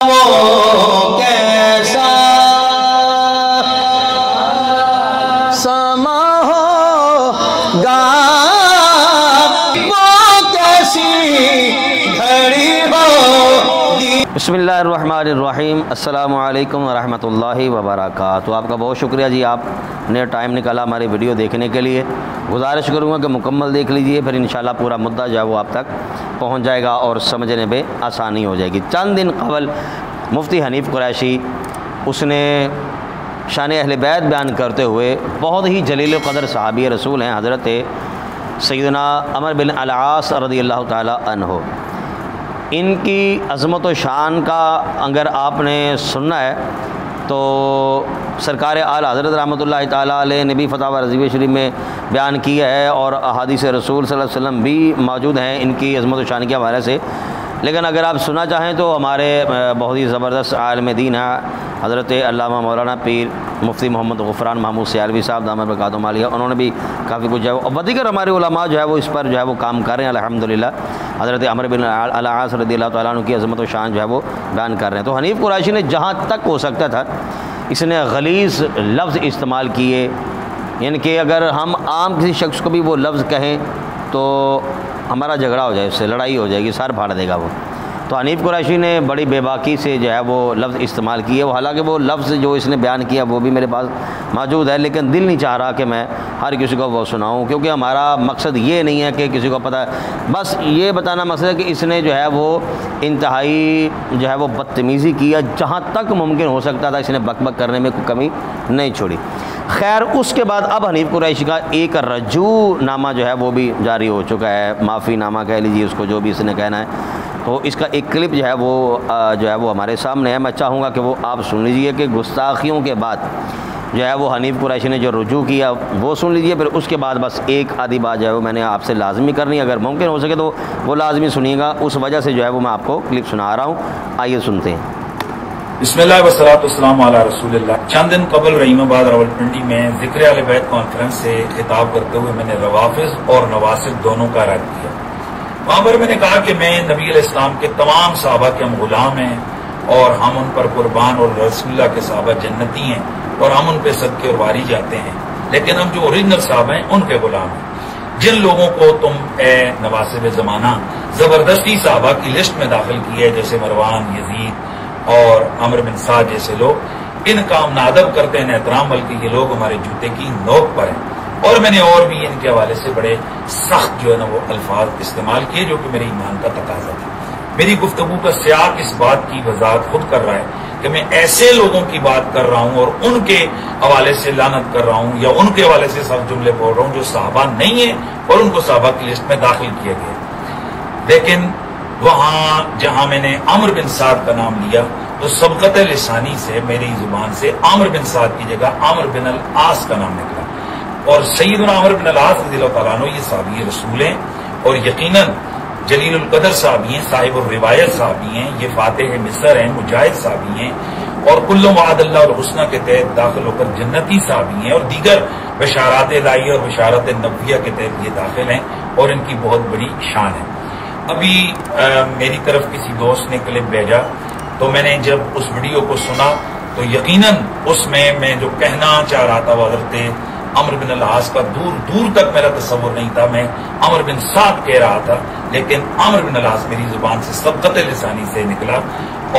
وہ کیسا سما ہوگا، وہ کیسی گھڑی ہوگی۔ بسم اللہ الرحمن الرحیم۔ السلام علیکم ورحمۃ اللہ وبرکاتہ۔ آپ کا بہت شکریہ جی، آپ نے ٹائم نکالا ہماری ویڈیو دیکھنے کے لیے۔ گزارش کروں گا کہ مکمل دیکھ لیجئے، پھر انشاءاللہ پورا مدعا جو ہے وہ آپ تک پہنچ جائے گا اور سمجھنے میں آسانی ہو جائے گی۔ چند دن قبل مفتی حنیف قریشی اس نے شان اہل بیت بیان کرتے ہوئے بہت ہی جلیل قدر صحابی رسول ہیں حضرت سیدنا عمر بن العاص رضی اللہ تعالی عنہ، ان کی عظمت و شان کا اگر آپ نے سننا ہے تو سرکار اعلیٰ حضرت رحمۃ اللہ تعالیٰ علیہ نے بھی فتاوی رضویہ شریف میں بیان کیا ہے، اور احادیث رسول صلی اللہ علیہ وسلم بھی موجود ہیں ان کی عظمت و شان کے حوالے سے۔ لیکن اگر آپ سننا چاہیں تو ہمارے بہت ہی زبردست عالم دین ہیں حضرت علامہ مولانا پیر مفتی محمد غفران محمود سیالوی صاحب دامت برکاتہم عالیہ، انہوں نے بھی کافی کچھ جو ہے اور دیگر ہمارے علماء جو ہے وہ اس پر جو ہے وہ کام کر رہے ہیں الحمدللہ۔ حضرت عمر بن العاص رضی اللہ تعالیٰ عنہ کی عظمت و شان جو ہے وہ بیان کر رہے ہیں۔ تو حنیف قریشی نے جہاں تک ہو سکتا تھا اس نے غلیظ لفظ استعمال کیے، یعنی کہ اگر ہم عام کسی شخص کو بھی وہ لفظ کہیں تو ہمارا جھگڑا ہو جائے، اس سے لڑائی ہو جائے گی، سر پھاڑ دے گا وہ۔ تو حنیف قریشی نے بڑی بے باکی سے جو ہے وہ لفظ استعمال کیے، وہ حالانکہ وہ لفظ جو اس نے بیان کیا وہ بھی میرے پاس موجود ہے، لیکن دل نہیں چاہ رہا کہ میں ہر کسی کو وہ سناؤں، کیونکہ ہمارا مقصد یہ نہیں ہے کہ کسی کو پتہ ہے، بس یہ بتانا مقصد ہے کہ اس نے جو ہے وہ انتہائی جو ہے وہ بدتمیزی کیا، جہاں تک ممکن ہو سکتا تھا اس نے بک بک کرنے میں کوئی کمی نہیں چھوڑی۔ خیر اس کے بعد اب حنیف قریشی کا ایک رجوع نامہ جو ہے وہ بھی جاری ہو چکا ہے، معافی نامہ کہہ لیجیے اس کو، جو بھی اس نے کہنا ہے۔ تو اس کا ایک کلپ جو ہے وہ ہمارے سامنے ہے، میں چاہوں گا کہ وہ آپ سن لیجئے کہ گستاخیوں کے بعد جو ہے وہ حنیف قریشی نے جو رجوع کیا وہ سن لیجئے، پھر اس کے بعد بس ایک آدھی بات جو ہے وہ میں نے آپ سے لازمی کرنی ہے، اگر ممکن ہو سکے تو وہ لازمی سنیے گا، اس وجہ سے جو ہے وہ میں آپ کو کلپ سنا رہا ہوں۔ آئیے سنتے ہیں۔ بسم اللہ والصلاۃ والسلام علی رسول اللہ۔ چند دن قبل رحیم آباد راولپنڈی میں ذکر اہل بیت کانفرنس سے خطاب کرتے ہوئے میں نے روافض اور نواسب دونوں کا رد کیا۔ وہاں پر میں نے کہا کہ میں نبی علیہ السلام کے تمام صحابہ کے ہم غلام ہیں اور ہم ان پر قربان، اور رسول اللہ کے صحابہ جنتی ہیں اور ہم ان پہ صدقے اور واری جاتے ہیں، لیکن ہم جو اوریجنل صحابہ ہیں ان کے غلام ہیں۔ جن لوگوں کو تم اے نواسب زمانہ زبردستی صحابہ کی لسٹ میں داخل کیے، جیسے مروان، یزید اور عمر بن سعد جیسے لوگ، ان کا ہم نہ ادب کرتے ہیں نہ احترام، بلکہ یہ لوگ ہمارے جوتے کی نوک پر ہیں۔ اور میں نے اور بھی ان کے حوالے سے بڑے سخت جو ہے نا وہ الفاظ استعمال کیے جو کہ میرے ایمان کا تقاضا تھا۔ میری گفتگو کا سیاق اس بات کی وضاحت خود کر رہا ہے کہ میں ایسے لوگوں کی بات کر رہا ہوں اور ان کے حوالے سے لعنت کر رہا ہوں یا ان کے حوالے سے سب جملے بول رہا ہوں جو صحابہ نہیں ہیں اور ان کو صحابہ کی لسٹ میں داخل کیا گیا۔ لیکن وہاں جہاں میں نے عمر بن سعد کا نام لیا تو سبقت لسانی سے میری زبان سے عمر بن سعد کی جگہ عمر بن العاص کا نام نکلا، اور سیدنا عمر بن العاص رضی اللہ تعالیٰ عنہ یہ صحابی رسول ہیں اور یقیناً جلیل القدر صحابی ہیں، صاحب الروایت صحابی ہیں، یہ فاتح مصر ہیں، مجاہد صحابی ہیں، اور کل وعد اللہ الحسنہ کے تحت داخل ہو کر جنتی صحابی ہیں، اور دیگر بشارات الہیہ اور بشارات نبویہ کے تحت یہ داخل ہیں، اور ان کی بہت بڑی شان ہے۔ ابھی میری طرف کسی دوست نے کلپ بھیجا تو میں نے جب اس ویڈیو کو سنا تو یقیناً اس میں جو کہنا چاہ رہا تھا وہ حضرت عمر بن العاص کا دور دور تک میرا تصور نہیں تھا، میں عمر بن سعد کہہ رہا تھا، لیکن عمر بن العاص میری زبان سے سبقت لسانی سے نکلا،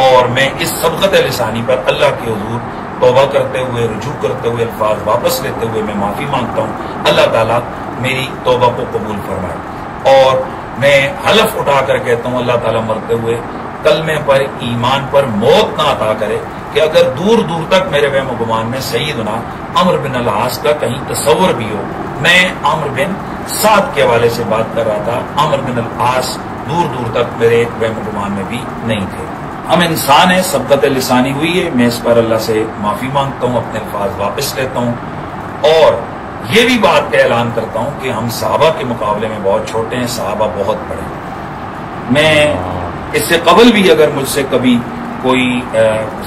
اور میں اس سبقت لسانی پر اللہ کے حضور توبہ کرتے ہوئے، رجوع کرتے ہوئے، الفاظ واپس لیتے ہوئے میں معافی مانگتا ہوں، اللہ تعالیٰ میری توبہ کو قبول فرمائے۔ اور میں حلف اٹھا کر کہتا ہوں اللہ تعالیٰ مرتے ہوئے کلمے پر، ایمان پر موت نہ عطا کرے کہ اگر دور دور تک میرے وہم و گمان میں سیدنا عمر بن العاص کا کہیں تصور بھی ہو۔ میں عمر بن سعد کے حوالے سے بات کر رہا تھا، عمر بن العاص دور دور تک میرے وہم و گمان میں بھی نہیں تھے۔ ہم انسان ہیں، سبقت لسانی ہوئی ہے، میں اس پر اللہ سے معافی مانگتا ہوں، اپنے الفاظ واپس لیتا ہوں، اور یہ بھی بات کا اعلان کرتا ہوں کہ ہم صحابہ کے مقابلے میں بہت چھوٹے ہیں، صحابہ بہت بڑے ہیں۔ میں اس سے قبل بھی اگر مجھ سے کبھی کوئی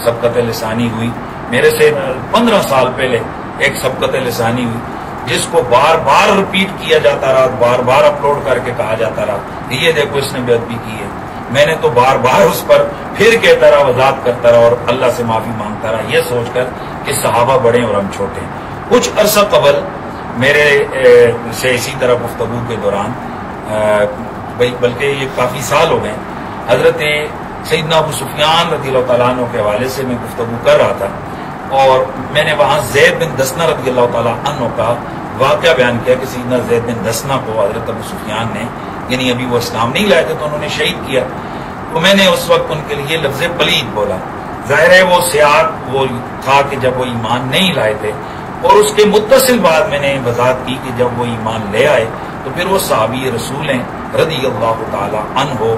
سبقت لسانی ہوئی، میرے سے 15 سال پہلے ایک سبقت لسانی ہوئی جس کو بار بار ریپیٹ کیا جاتا رہا، بار بار اپلوڈ کر کے کہا جاتا رہا، یہ دیکھو اس نے بے ادبی کی ہے، میں نے تو بار بار اس پر پھر کہتا رہا، وضاحت کرتا رہا اور اللہ سے معافی مانگتا رہا، یہ سوچ کر کہ صحابہ بڑے اور ہم چھوٹے ہیں۔ کچھ عرصہ قبل میرے سے اسی طرح گفتگو کے دوران بلکہ یہ کافی سال ہو گئے، حضرت سیدنا ابو سفیان رضی اللہ تعالیٰ عنہ کے حوالے سے میں گفتگو کر رہا تھا، اور میں نے وہاں زید بن دسنہ رضی اللہ تعالیٰ عنہ کا واقعہ بیان کیا کہ سیدنا زید بن دسنہ کو حضرت ابو سفیان نے، یعنی ابھی وہ اسلام نہیں لائے تھے تو انہوں نے شہید کیا، تو میں نے اس وقت ان کے لیے لفظ پلید بولا۔ ظاہر ہے وہ سیاق وہ تھا کہ جب وہ ایمان نہیں لائے تھے، اور اس کے متصل بعد میں نے وضاحت کی کہ جب وہ ایمان لے آئے تو پھر وہ صحابی رسول ہیں رضی اللہ تعالی عنہ،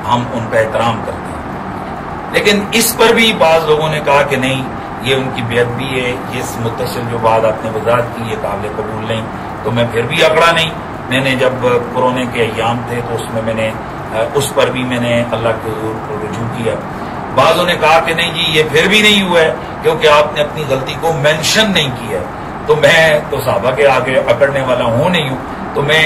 ہم ان کا احترام کرتے ہیں۔ لیکن اس پر بھی بعض لوگوں نے کہا کہ نہیں، یہ ان کی بیعت بھی ہے، یہ متصل جو بات آپ نے وضاحت کی یہ قابل قبول نہیں، تو میں پھر بھی اکڑا نہیں۔ میں نے جب کورونا کے ایام تھے تو اس میں اس پر بھی میں نے اللہ کے حضور کو رجوع کیا۔ بعضوں نے کہا کہ نہیں جی یہ پھر بھی نہیں ہوا ہے کیونکہ آپ نے اپنی غلطی کو مینشن نہیں کیا ہے، تو میں تو صحابہ کے آگے اکڑنے والا ہوں نہیں ہوں، تو میں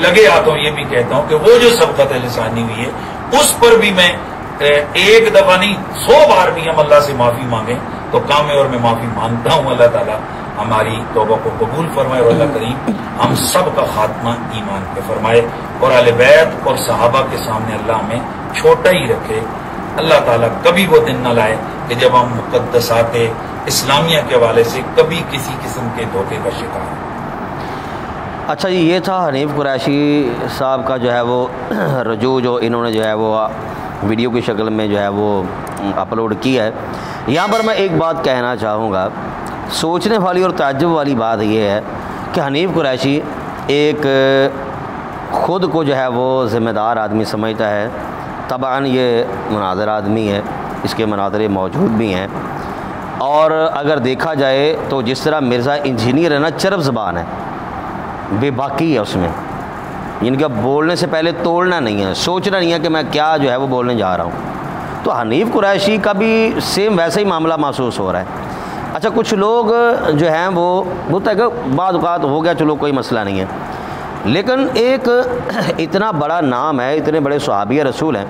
لگے ہاتھوں یہ بھی کہتا ہوں کہ وہ جو سبقت لسانی ہوئی ہے اس پر بھی میں ایک دفعہ نہیں 100 بار بھی ہم اللہ سے معافی مانگیں تو کام ہے، اور میں معافی مانگتا ہوں۔ اللہ تعالیٰ ہماری توبہ کو قبول فرمائے، اور اللہ کریم ہم سب کا خاتمہ ایمان پہ فرمائے، اور اہل بیت اور صحابہ کے سامنے اللہ ہمیں چھوٹا ہی رکھے۔ اللہ تعالیٰ کبھی وہ دن نہ لائے کہ جب ہم مقدسات اسلامیہ کے حوالے سے کبھی کسی قسم کے دھوکے کا شکار ہوں۔ اچھا جی، یہ تھا حنیف قریشی صاحب کا جو ہے وہ رجوع، جو انہوں نے جو ہے وہ ویڈیو کی شکل میں جو ہے وہ اپلوڈ کیا ہے۔ یہاں پر میں ایک بات کہنا چاہوں گا، سوچنے والی اور تعجب والی بات یہ ہے کہ حنیف قریشی ایک خود کو جو ہے وہ ذمہ دار آدمی سمجھتا ہے، طبعاً یہ مناظر آدمی ہے، اس کے مناظرے موجود بھی ہیں، اور اگر دیکھا جائے تو جس طرح مرزا انجینئر ہے نا، چرب زبان ہے، بے باکی ہے اس میں، ان کا بولنے سے پہلے توڑنا نہیں ہے، سوچنا نہیں ہے کہ میں کیا جو ہے وہ بولنے جا رہا ہوں۔ تو حنیف قریشی کا بھی سیم ویسا ہی معاملہ محسوس ہو رہا ہے۔ اچھا، کچھ لوگ جو ہیں وہ ہوتا ہے کہ بعض اوقات ہو گیا، چلو کوئی مسئلہ نہیں ہے، لیکن ایک اتنا بڑا نام ہے، اتنے بڑے صحابی رسول ہیں،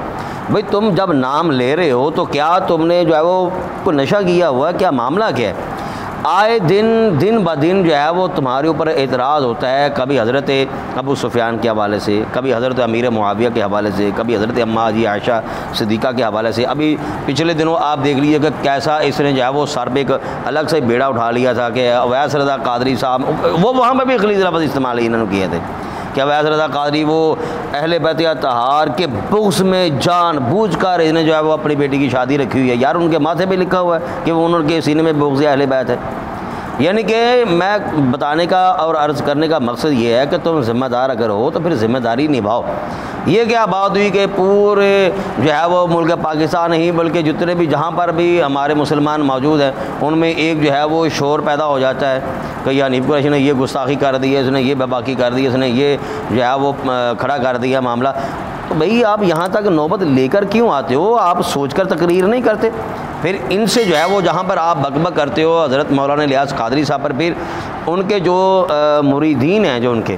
بھئی تم جب نام لے رہے ہو تو کیا تم نے جو ہے وہ کوئی نشہ کیا ہوا ہے؟ کیا معاملہ کیا ہے؟ آئے دن بدن جو ہے وہ تمہارے اوپر اعتراض ہوتا ہے، کبھی حضرت ابو سفیان کے حوالے سے، کبھی حضرت امیر معاویہ کے حوالے سے، کبھی حضرت اماں جی عائشہ صدیقہ کے حوالے سے۔ ابھی پچھلے دنوں آپ دیکھ لیجیے کہ کیسا اس نے جو ہے وہ سر پہ ایک الگ سے بیڑا اٹھا لیا تھا کہ اویس رضا قادری صاحب، وہ وہاں پہ بھی خلیج لفظ استعمال انہوں نے کیے تھے کہ اویس رضا قادری وہ اہل بیت اطہار کے بغض میں جان بوجھ کر اس نے جو ہے وہ اپنی بیٹی کی شادی رکھی ہوئی ہے۔ یار ان کے ماتھے پہ لکھا ہوا ہے کہ وہ انہوں کے سینے میں بغض اہل بیت ہے۔ یعنی کہ میں بتانے کا اور عرض کرنے کا مقصد یہ ہے کہ تم ذمہ دار اگر ہو تو پھر ذمہ داری نبھاؤ۔ یہ کیا بات ہوئی کہ پورے جو ہے وہ ملک پاکستان ہی بلکہ جتنے بھی جہاں پر بھی ہمارے مسلمان موجود ہیں ان میں ایک جو ہے وہ شور پیدا ہو جاتا ہے کہ یہ حنیف قریشی نے یہ گستاخی کر دی ہے، اس نے یہ بےباکی کر دی ہے، اس نے یہ جو ہے وہ کھڑا کر دیا معاملہ۔ تو بھئی آپ یہاں تک نوبت لے کر کیوں آتے ہو؟ آپ سوچ کر تقریر نہیں کرتے؟ پھر ان سے جو ہے وہ جہاں پر آپ بک بک کرتے ہو حضرت مولانا الیاس قادری صاحب پر، پھر ان کے جو مریدین ہیں، جو ان کے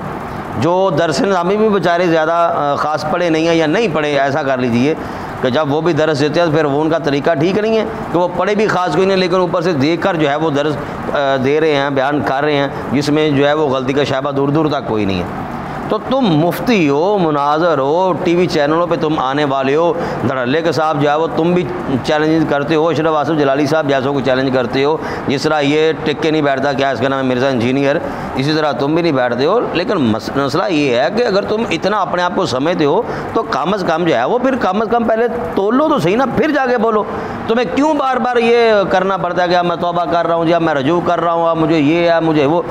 جو درس نظامی بھی بیچارے زیادہ خاص پڑھے نہیں ہیں یا نہیں پڑھے، ایسا کر لیجئے کہ جب وہ بھی درس دیتے ہیں پھر وہ ان کا طریقہ ٹھیک نہیں ہے کہ وہ پڑھے بھی خاص کوئی نہیں لیکن اوپر سے دیکھ کر جو ہے وہ درس دے رہے ہیں، بیان کر رہے ہیں، جس میں جو ہے وہ غلطی کا شائبہ دور دور تک کوئی نہیں ہے۔ تو تم مفتی ہو، مناظر ہو، ٹی وی چینلوں پہ تم آنے والے ہو، دھڑلے کے صاحب جو ہے وہ تم بھی چیلنج کرتے ہو، اشرف آصف جلالی صاحب جیسوں کو چیلنج کرتے ہو، جس طرح یہ ٹک کے نہیں بیٹھتا کیا اس کا نام ہے مرزا انجینئر، اسی طرح تم بھی نہیں بیٹھتے ہو۔ لیکن مسئلہ یہ ہے کہ اگر تم اتنا اپنے آپ کو سمجھتے ہو تو کم از کم جو ہے وہ پھر کم از کم پہلے تول لو تو صحیح نا، پھر جا کے بولو۔ تمہیں کیوں بار بار یہ کرنا پڑتا ہے کہ اب میں توبہ کر رہا ہوں، یا میں رجوع کر رہا ہوں، اب مجھے یہ ہے مجھے وہ؟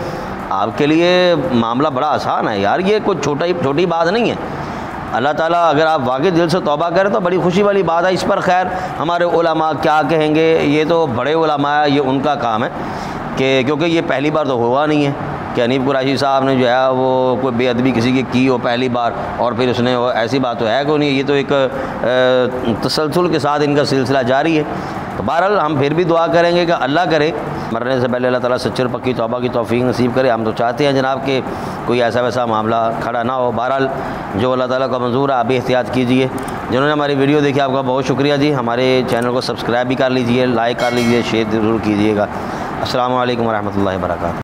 آپ کے لیے معاملہ بڑا آسان ہے یار، یہ کوئی چھوٹی بات نہیں ہے۔ اللہ تعالیٰ اگر آپ واقعی دل سے توبہ کریں تو بڑی خوشی والی بات ہے۔ اس پر خیر ہمارے علماء کیا کہیں گے، یہ تو بڑے علماء ہیں، یہ ان کا کام ہے کہ کیونکہ یہ پہلی بار تو ہوا نہیں ہے کہ حنیف قریشی صاحب نے جو ہے وہ کوئی بے ادبی کسی کی ہو پہلی بار اور پھر اس نے ایسی بات تو ہے کہ نہیں، یہ تو ایک تسلسل کے ساتھ ان کا سلسلہ جاری ہے۔ تو بہرحال ہم پھر بھی دعا کریں گے کہ اللہ کرے مرنے سے پہلے اللہ تعالیٰ سچی اور پکی توبہ کی توفیق نصیب کرے۔ ہم تو چاہتے ہیں جناب کہ کوئی ایسا ویسا معاملہ کھڑا نہ ہو۔ بہرحال جو اللہ تعالیٰ کو منظور ہے آپ بھی احتیاط کیجیے۔ جنہوں نے ہماری ویڈیو دیکھی آپ کا بہت شکریہ جی۔ ہمارے چینل کو سبسکرائب بھی کر لیجیے، لائک کر لیجیے، شیئر ضرور کیجیے گا۔ السلام علیکم ورحمۃ اللہ وبرکاتہ۔